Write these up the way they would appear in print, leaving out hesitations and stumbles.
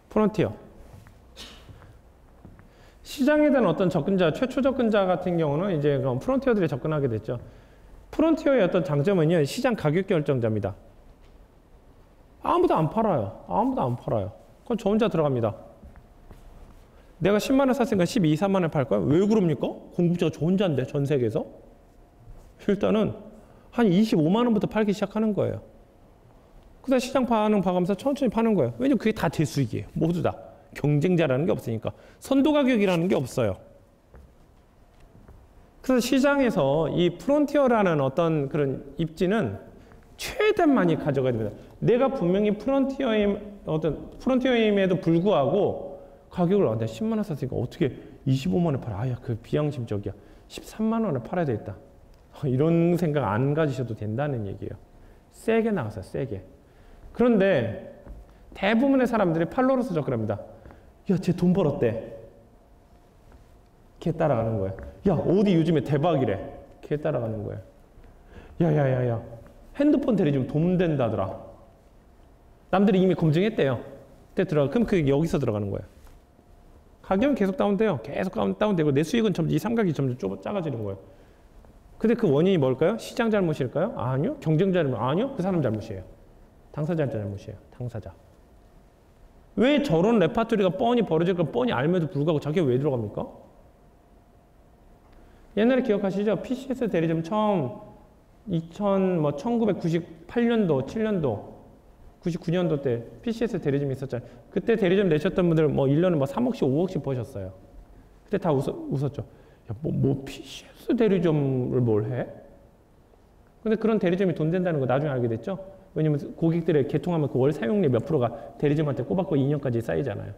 프론티어. 시장에 대한 어떤 접근자, 최초 접근자 같은 경우는 이제 프론티어들이 접근하게 됐죠. 프론티어의 어떤 장점은요, 시장 가격 결정자입니다. 아무도 안 팔아요. 아무도 안 팔아요. 그럼 저 혼자 들어갑니다. 내가 10만 원 샀으니까 12, 3만 원에 팔 거야? 왜 그럽니까? 공급자가 저 혼자인데, 전 세계에서? 일단은 한 25만 원부터 팔기 시작하는 거예요. 그다음 시장 반응 봐가면서 천천히 파는 거예요. 왜냐면 그게 다 제 수익이에요. 모두 다. 경쟁자라는 게 없으니까. 선도 가격이라는 게 없어요. 그래서 시장에서 이 프론티어라는 어떤 그런 입지는 최대한 많이 가져가야 됩니다. 내가 분명히 프론티어임에도 불구하고 가격을 내가 10만 원 샀으니까 어떻게 25만 원에 팔아? 아야, 그 비양심적이야. 13만 원에 팔아야 되겠다. 이런 생각 안 가지셔도 된다는 얘기예요. 세게 나가세요, 세게. 그런데 대부분의 사람들이 팔로워로서 접근합니다. 야, 쟤 돈 벌었대. 걔 따라가는 거예요. 야, 어디 요즘에 대박이래. 걔 따라가는 거예요. 야. 핸드폰 대리점 돈 된다더라. 남들이 이미 검증했대요. 그때 들어가. 그럼 그게 여기서 들어가는 거예요. 가격은 계속 다운돼요. 계속 다운되고 내 수익은 점점 이 삼각이 점점 작아지는 거예요. 근데 그 원인이 뭘까요? 시장 잘못일까요? 아니요. 경쟁자 잘못? 아니요. 그 사람 잘못이에요. 당사자 잘못이에요. 당사자. 왜 저런 레파토리가 뻔히 벌어질 걸 뻔히 알면도 불구하고 자기가 왜 들어갑니까? 옛날에 기억하시죠? PCS 대리점 처음 1998년도, 7년도, 99년도 때 PCS 대리점이 있었잖아요. 그때 대리점 내셨던 분들 1년에 3억씩, 5억씩 버셨어요. 그때 다 웃었죠. 야, PCS 대리점을 뭘 해? 근데 그런 대리점이 돈 된다는 거 나중에 알게 됐죠? 왜냐면 고객들의 개통하면 그 월 사용료 몇 프로가 대리점한테 꼬박꼬박 2년까지 쌓이잖아요.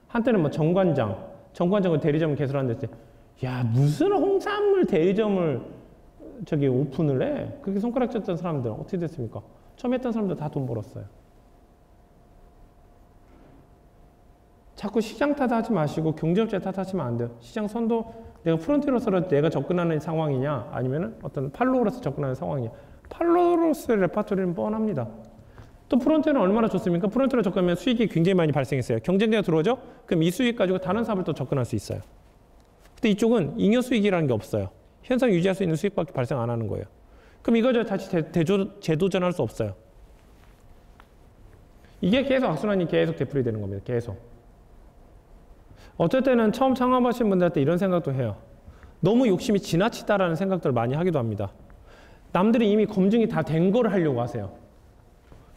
한때는 정관장을 대리점을 개설하는데, 야, 무슨 홍산물 대리점을 오픈을 해? 그렇게 손가락 쳤던 사람들 어떻게 됐습니까? 처음 했던 사람들 다 돈 벌었어요. 자꾸 시장 탓하지 마시고 경쟁업체 탓하시면 안 돼요. 시장 선도 내가 프론티어로서 내가 접근하는 상황이냐 아니면 어떤 팔로워로서 접근하는 상황이냐. 팔로워로서의 레파토리는 뻔합니다. 또 프론티어는 얼마나 좋습니까? 프론티어로 접근하면 수익이 굉장히 많이 발생했어요. 경쟁자가 들어오죠? 그럼 이 수익 가지고 다른 사업을 또 접근할 수 있어요. 근데 이쪽은 잉여 수익이라는 게 없어요. 현상 유지할 수 있는 수익밖에 발생 안 하는 거예요. 그럼 이거 다시 재도전할 수 없어요. 이게 계속 악순환이 계속 되풀이 되는 겁니다. 계속. 어쩔 때는 처음 창업하신 분들한테 이런 생각도 해요. 너무 욕심이 지나치다라는 생각들을 많이 하기도 합니다. 남들이 이미 검증이 다 된 거를 하려고 하세요.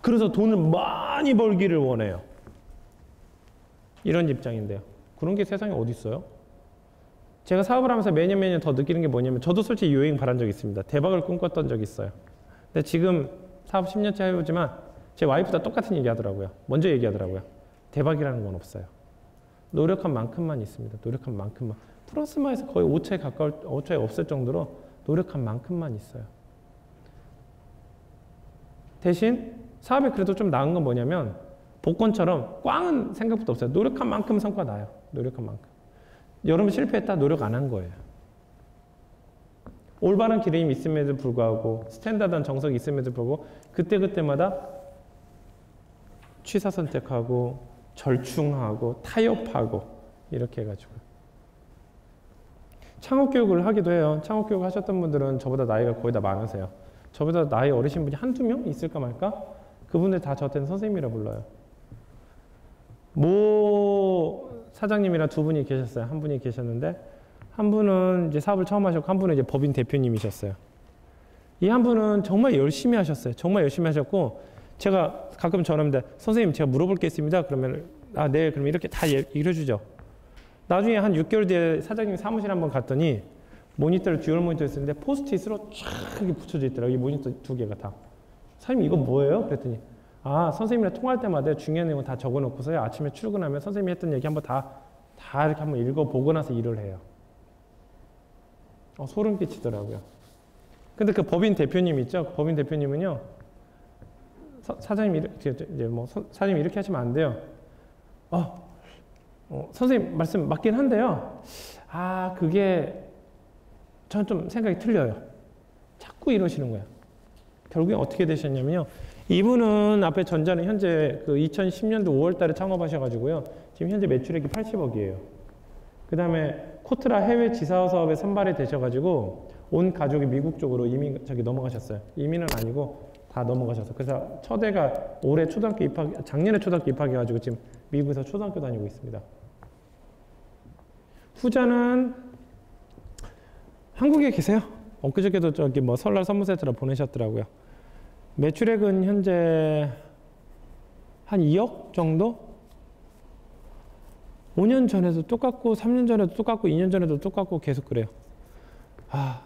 그래서 돈을 많이 벌기를 원해요. 이런 입장인데요. 그런 게 세상에 어디 있어요? 제가 사업을 하면서 매년 더 느끼는 게 뭐냐면 저도 솔직히 요행 바란 적이 있습니다. 대박을 꿈꿨던 적이 있어요. 근데 지금 사업 10년째 해보지만 제 와이프도 똑같은 얘기 하더라고요. 먼저 얘기하더라고요. 대박이라는 건 없어요. 노력한 만큼만 있습니다. 노력한 만큼만. 플러스마에서 거의 5차에 없을 정도로 노력한 만큼만 있어요. 대신 사업에 그래도 좀 나은 건 뭐냐면 복권처럼 꽝은 생각보다 없어요. 노력한 만큼 성과 나요. 노력한 만큼. 여러분 실패했다 노력 안 한 거예요. 올바른 기름이 있음에도 불구하고 스탠다드한 정석이 있음에도 불구하고 그때그때마다 취사 선택하고 절충하고 타협하고 이렇게 해가지고 창업교육을 하기도 해요. 창업교육 하셨던 분들은 저보다 나이가 거의 다 많으세요. 저보다 나이 어리신 분이 한두 명 있을까 말까? 그분들 다 저한테는 선생님이라 불러요. 사장님이랑 두 분이 계셨어요. 한 분이 계셨는데 한 분은 이제 사업을 처음 하셨고 한 분은 이제 법인 대표님이셨어요. 이 한 분은 정말 열심히 하셨어요. 정말 열심히 하셨고 제가 가끔 전화합니다. 선생님 제가 물어볼 게 있습니다. 그러면 네 그럼 이렇게 다 이뤄주죠. 나중에 한 6개월 뒤에 사장님 사무실 한번 갔더니 모니터를 듀얼 모니터 했었는데 포스트잇으로 쫙 붙여져 있더라고요. 이 모니터 두 개가 다. 사장님 이거 뭐예요? 그랬더니 선생님이랑 통화할 때마다 중요한 내용 다 적어놓고서요. 아침에 출근하면 선생님이 했던 얘기 한번 다 이렇게 한번 읽어보고 나서 일을 해요. 소름 끼치더라고요. 근데 그 법인 대표님 있죠? 법인 대표님은요. 사장님 이렇게 하시면 안 돼요. 선생님 말씀 맞긴 한데요. 그게 저는 좀 생각이 틀려요. 자꾸 이러시는 거예요. 결국엔 어떻게 되셨냐면요. 이분은 앞에 전자는 현재 그 2010년도 5월 달에 창업하셔가지고요. 지금 현재 매출액이 80억이에요. 그 다음에 코트라 해외 지사 사업에 선발이 되셔가지고 온 가족이 미국 쪽으로 넘어가셨어요. 이민은 아니고 다 넘어가셔서. 그래서 첫애가 올해 초등학교 작년에 초등학교 입학해가지고 지금 미국에서 초등학교 다니고 있습니다. 후자는 한국에 계세요. 엊그저께도 저기 뭐 설날 선물 세트라 보내셨더라고요. 매출액은 현재 한 2억 정도? 5년 전에도 똑같고 3년 전에도 똑같고 2년 전에도 똑같고 계속 그래요.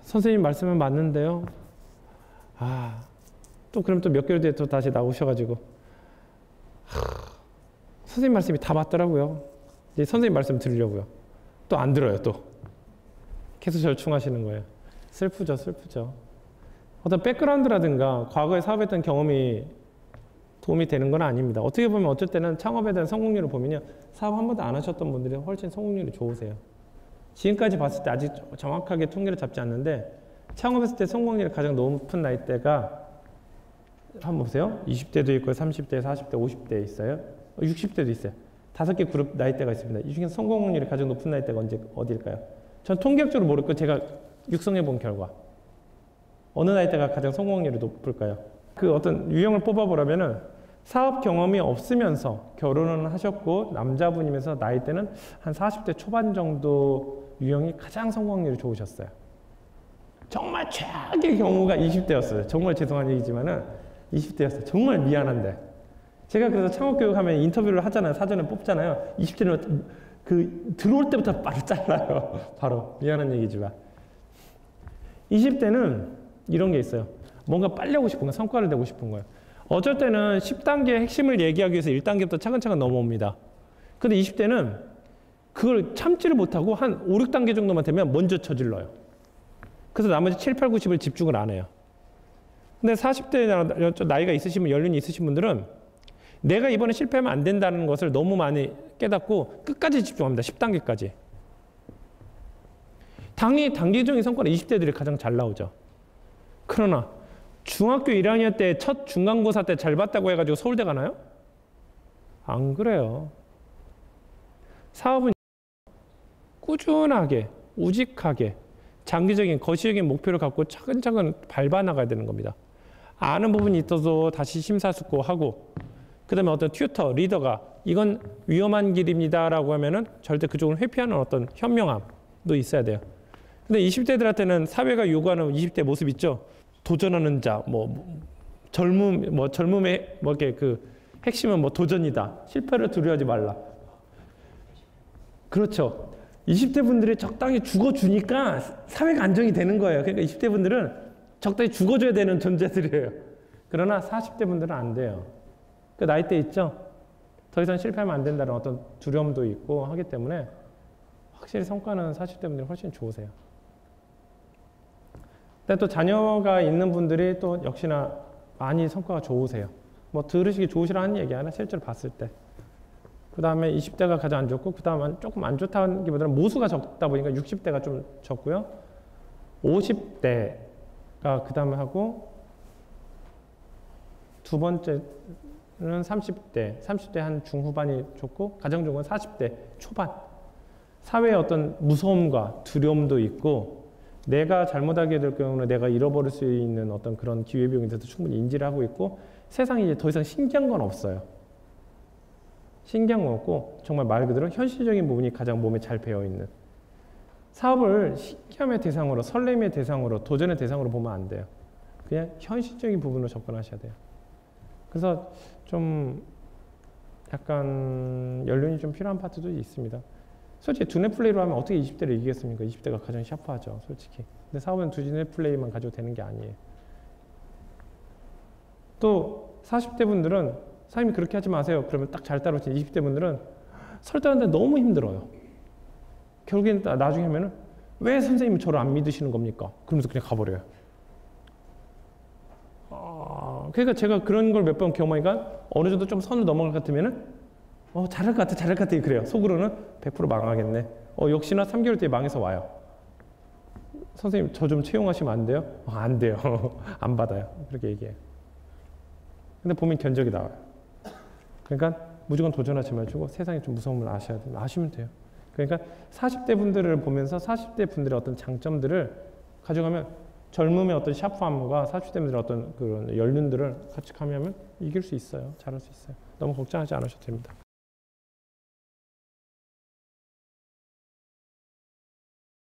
선생님 말씀은 맞는데요. 또 그럼 또 몇 개월 뒤에 또 다시 나오셔가지고 선생님 말씀이 다 맞더라고요. 이제 선생님 말씀 들으려고요. 또 안 들어요. 또 계속 절충하시는 거예요. 슬프죠. 슬프죠. 어떤 백그라운드라든가 과거에 사업했던 경험이 도움이 되는 건 아닙니다. 어떻게 보면 어쩔 때는 창업에 대한 성공률을 보면요. 사업 한 번도 안 하셨던 분들이 훨씬 성공률이 좋으세요. 지금까지 봤을 때 아직 정확하게 통계를 잡지 않는데 창업했을 때 성공률이 가장 높은 나이대가 한번 보세요. 20대도 있고 30대, 40대, 50대 있어요. 60대도 있어요. 5개 그룹 나이대가 있습니다. 이 중에 성공률이 가장 높은 나이대가 어디일까요? 전 통계학적으로 모르고 제가 육성해 본 결과 어느 나이대가 가장 성공률이 높을까요? 그 어떤 유형을 뽑아보라면은 사업 경험이 없으면서 결혼을 하셨고 남자분이면서 나이대는 한 40대 초반 정도 유형이 가장 성공률이 좋으셨어요. 정말 최악의 경우가 20대였어요. 정말 죄송한 얘기지만은 20대였어요. 정말 미안한데. 제가 그래서 창업교육하면 인터뷰를 하잖아요. 사전에 뽑잖아요. 20대는 들어올 때부터 바로 잘라요. 바로. 미안한 얘기지만. 20대는 이런 게 있어요. 뭔가 빨리 하고 싶은 거예요. 성과를 내고 싶은 거예요. 어쩔 때는 10단계 핵심을 얘기하기 위해서 1단계부터 차근차근 넘어옵니다. 근데 20대는 그걸 참지를 못하고 한 5, 6단계 정도만 되면 먼저 저질러요. 그래서 나머지 7, 8, 90을 집중을 안 해요. 근데 40대 나이가 있으신 분, 연륜이 있으신 분들은 내가 이번에 실패하면 안 된다는 것을 너무 많이 깨닫고 끝까지 집중합니다. 10단계까지. 당연히 단계적인 성과는 20대들이 가장 잘 나오죠. 그러나 중학교 1학년 때 첫 중간고사 때 잘 봤다고 해가지고 서울대 가나요? 안 그래요. 사업은 꾸준하게, 우직하게, 장기적인 거시적인 목표를 갖고 차근차근 밟아 나가야 되는 겁니다. 아는 부분이 있어도 다시 심사숙고하고 그 다음에 어떤 튜터, 리더가 이건 위험한 길입니다라고 하면은 절대 그쪽을 회피하는 어떤 현명함도 있어야 돼요. 근데 20대들한테는 사회가 요구하는 20대 모습 있죠? 도전하는 자, 젊음의 이렇게 핵심은 도전이다. 실패를 두려워하지 말라. 그렇죠. 20대 분들이 적당히 죽어주니까 사회가 안정이 되는 거예요. 그러니까 20대 분들은 적당히 죽어줘야 되는 존재들이에요. 그러나 40대 분들은 안 돼요. 그 나이대 있죠? 더 이상 실패하면 안 된다는 어떤 두려움도 있고 하기 때문에 확실히 성과는 40대 분들이 훨씬 좋으세요. 근데 또 자녀가 있는 분들이 또 역시나 많이 성과가 좋으세요. 들으시기 좋으시라는 얘기 하나 실제로 봤을 때. 그 다음에 20대가 가장 안 좋고, 그 다음에 조금 안 좋다는 기보다는 모수가 적다 보니까 60대가 좀 적고요. 50대가 그 다음에 하고, 두 번째는 30대 한 중후반이 좋고, 가장 좋은 건 40대 초반. 사회의 어떤 무서움과 두려움도 있고, 내가 잘못하게 될 경우는 내가 잃어버릴 수 있는 어떤 그런 기회비용에 대해서 충분히 인지를 하고 있고, 세상에 이제 더 이상 신기한 건 없어요. 신기한 건 없고, 정말 말 그대로 현실적인 부분이 가장 몸에 잘 배어있는. 사업을 신기함의 대상으로, 설렘의 대상으로, 도전의 대상으로 보면 안 돼요. 그냥 현실적인 부분으로 접근하셔야 돼요. 그래서 좀 약간 연륜이 좀 필요한 파트도 있습니다. 솔직히 두뇌 플레이로 하면 어떻게 20대를 이기겠습니까? 20대가 가장 샤프하죠, 솔직히. 근데 사업은 두뇌 플레이만 가지고 되는 게 아니에요. 또 40대 분들은 사장님이 그렇게 하지 마세요. 그러면 딱 잘 따라오시는 20대 분들은 설득하는데 너무 힘들어요. 결국엔 나중에 하면은 왜 선생님이 저를 안 믿으시는 겁니까? 그러면서 그냥 가버려요. 그러니까 제가 그런 걸 몇 번 경험하니까 어느 정도 좀 선을 넘어갈 것 같으면은 잘할 것 같아 그래요. 속으로는 100% 망하겠네. 역시나 3개월 뒤에 망해서 와요. 선생님 저 좀 채용하시면 안 돼요? 안 돼요. 안 받아요. 그렇게 얘기해요. 근데 보면 견적이 나와요. 그러니까 무조건 도전하지 마시고 세상에 좀 무서움을 아시면 돼요. 그러니까 40대 분들을 보면서 40대 분들의 어떤 장점들을 가져가면 젊음의 어떤 샤프함과 40대 분들의 어떤 그런 연륜들을 같이 가미하면 이길 수 있어요. 잘할 수 있어요. 너무 걱정하지 않으셔도 됩니다.